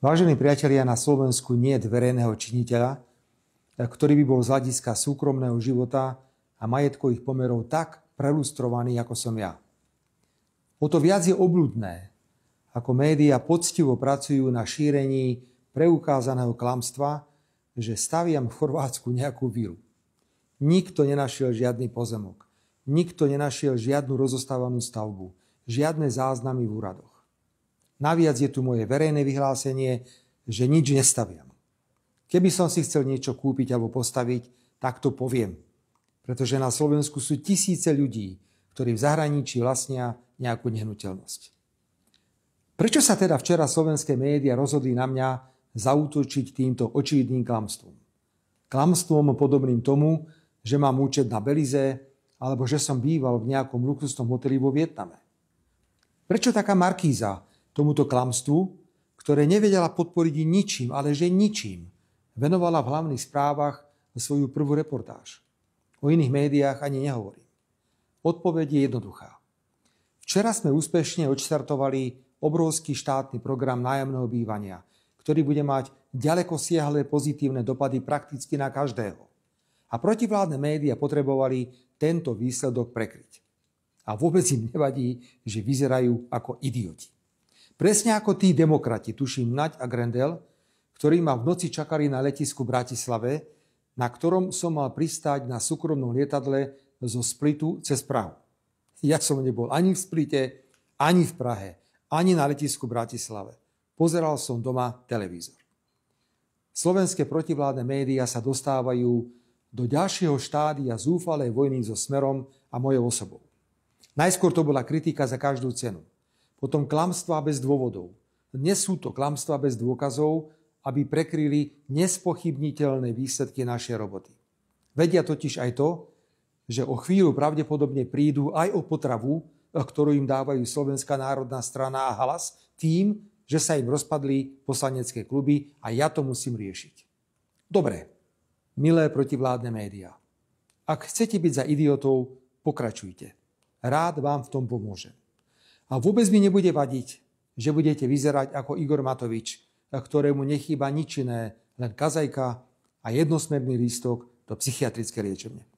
Vážení priatelia, na Slovensku nie je verejného činiteľa, ktorý by bol z hľadiska súkromného života a majetkových pomerov tak prelustrovaný, ako som ja. O to viac je obľudné, ako médiá poctivo pracujú na šírení preukázaného klamstva, že staviam v Chorvátsku nejakú vilu. Nikto nenašiel žiadny pozemok. Nikto nenašiel žiadnu rozostávanú stavbu. Žiadne záznamy v úradoch. Naviac je tu moje verejné vyhlásenie, že nič nestaviam. Keby som si chcel niečo kúpiť alebo postaviť, tak to poviem. Pretože na Slovensku sú tisíce ľudí, ktorí v zahraničí vlastnia nejakú nehnuteľnosť. Prečo sa teda včera slovenské médiá rozhodli na mňa zaútočiť týmto očividným klamstvom? Klamstvom podobným tomu, že mám účet na Belize alebo že som býval v nejakom luxusnom hoteli vo Vietname. Prečo taká markíza tomuto klamstvu, ktoré nevedela podporiť ničím, ale že ničím, venovala v hlavných správach svoju prvú reportáž? O iných médiách ani nehovorím. Odpoveď je jednoduchá. Včera sme úspešne odštartovali obrovský štátny program nájomného bývania, ktorý bude mať ďalekosiahle pozitívne dopady prakticky na každého. A protivládne médiá potrebovali tento výsledok prekryť. A vôbec im nevadí, že vyzerajú ako idioti. Presne ako tí demokrati, tuším Naď a Grendel, ktorí ma v noci čakali na letisku v Bratislave, na ktorom som mal pristáť na súkromnom lietadle zo Splitu cez Prahu. Ja som nebol ani v Splite, ani v Prahe, ani na letisku v Bratislave. Pozeral som doma televízor. Slovenské protivládne médiá sa dostávajú do ďalšieho štádia zúfalej vojny so Smerom a mojou osobou. Najskôr to bola kritika za každú cenu. Potom klamstvá bez dôvodov. Dnes sú to klamstvá bez dôkazov, aby prekryli nespochybniteľné výsledky našej roboty. Vedia totiž aj to, že o chvíľu pravdepodobne prídu aj o potravu, ktorú im dávajú Slovenská národná strana a Hlas, tým, že sa im rozpadli poslanecké kluby a ja to musím riešiť. Dobre, milé protivládne médiá. Ak chcete byť za idiotov, pokračujte. Rád vám v tom pomôžem. A vôbec mi nebude vadiť, že budete vyzerať ako Igor Matovič, ktorému nechýba nič iné, len kazajka a jednosmerný lístok do psychiatrickej liečebne.